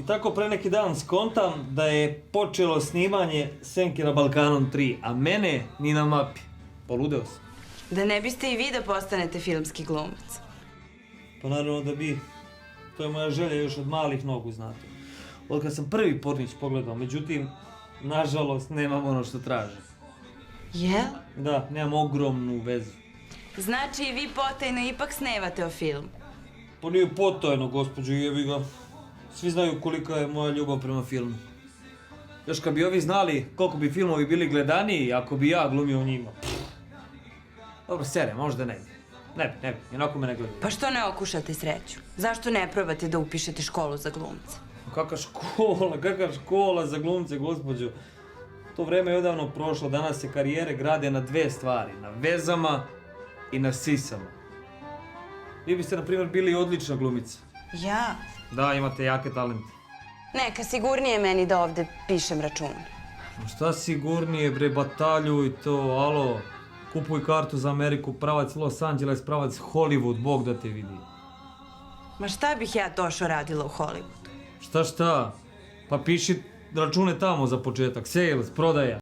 tako pre neki dan skontam da je počelo snimanje Senke na Balkanom 3, a mene ni na mapi. Poludeo sam. Da ne biste i vi da postanete filmski glumac? Pa naravno da bi. To je moja želja još od malih nogu, znate. Od kad sam prvi Pornić pogledao, međutim, nažalost, nemam ono što traže. Jel? Da, nemam ogromnu vezu. Znači i vi potajno ipak snevate o filmu? Pa nije potajno, gospođo, jebi ga. Svi znaju kolika je moja ljubav prema filmu. Još kad bi ovi znali koliko bi filmovi bili gledaniji ako bi ja glumio u njima. Dobro, sere, možda ne bi. Ne bi, jednako me ne gledaju. Pa što ne okušate sreću? Zašto ne probate da upišete školu za glumce? Kakva škola za glumce, gospođo. To vreme je odavno prošlo, danas se karijere grade na dve stvari. Na vezama i na sisama. Vi biste, na primjer, bili odlična glumica. Ja? Da, imate jake talente. Neka, sigurnije meni da ovde pišem račune. Šta sigurnije, bre, batalju i to, alo. Kupuj kartu za Ameriku, pravac Los Angeles, pravac Hollywood, Bog da te vidi. Ma šta bih ja Tošo radila u Hollywoodu? Šta? Pa piši račune tamo za početak, sales, prodaja.